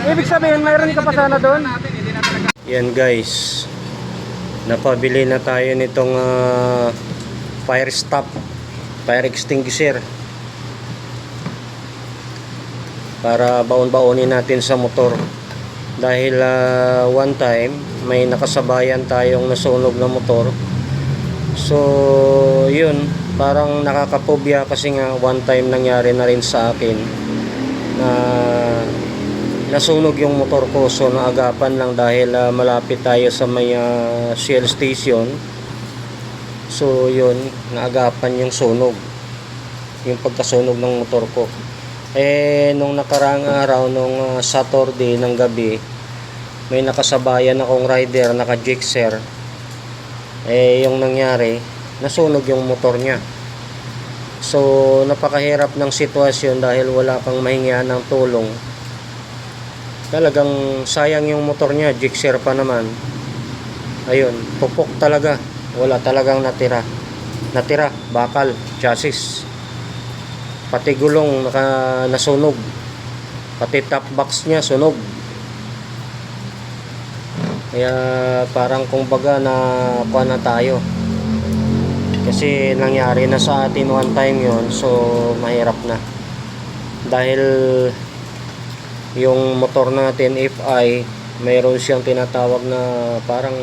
Ibig sabihin, mayroon ka pa sana doon. Yan guys, napabili na tayo nitong fire stop, fire extinguisher para baon-baonin natin sa motor. Dahil one time may nakasabayan tayong nasunog na motor. So yun, parang nakakapobya kasi nga one time nangyari na rin sa akin na nasunog yung motor ko. So naagapan lang dahil malapit tayo sa may Shell station. So yun, naagapan yung sunog, yung pagkasunog ng motor ko. Nung nakaraang araw, nung Saturday ng gabi, may nakasabayan akong rider, naka-Gixxer. Yung nangyari, nasunog yung motor niya. So napakahirap ng sitwasyon dahil wala kang mahingian ng tulong. Talagang sayang yung motor niya, Gixxer pa naman. Ayun, pupok talaga. Wala talagang natira. Bakal, chassis. Pati gulong nasunog. Pati top box niya sunog. Kaya parang kumbaga na kuha na tayo. Kasi nangyari na sa atin one time yon, so mahirap na. Dahil yung motor natin FI, mayroon siyang tinatawag na parang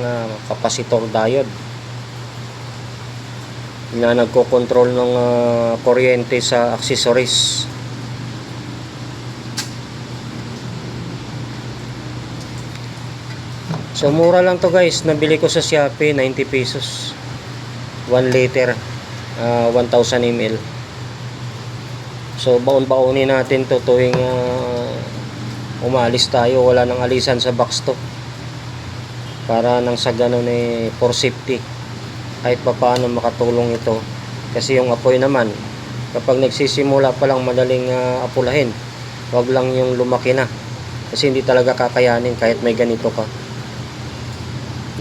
capacitor diode na nagko-control ng kuryente sa accessories. So mura lang to guys, nabili ko sa Shopee, 90 pesos 1 liter, 1000 ml. So baon-baonin natin to tuwing umalis tayo, wala nang alisan sa box to, para nang sa ganun for safety, kahit pa paano makatulong ito. Kasi yung apoy naman, kapag nagsisimula pa lang madaling apulahin, wag lang yung lumaki na, kasi hindi talaga kakayanin kahit may ganito ka,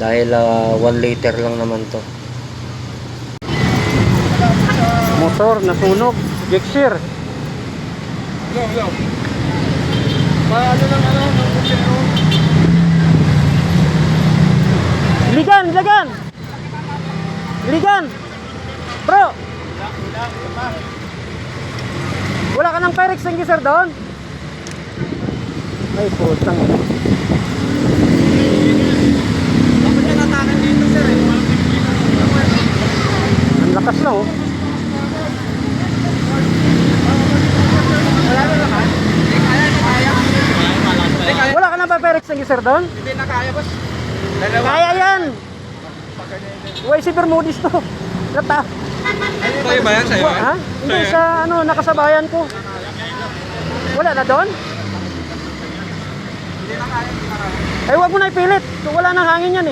dahil 1 liter lang naman to. Motor nasunog, Gixxer. Hello. Paano lang ng kutsero? Ligan! Bro! Wala ka ng fire extinguisher doon? Ay, putang. Dapat niya natakan dito, sir. Ang lakas na oh. Wala na naman. Hindi kaya. Wala ka ng fire extinguisher doon? Hindi na kaya, boss. Kaya yan! Uy, si Bermudis to. Lata. Sa'yo ba yan? Sa'yo? Ha? Hindi, sa nakasabayan ko. Wala na doon? Hindi na kaya. Ay, wag mo na ipilit. Wala nang hangin yan eh.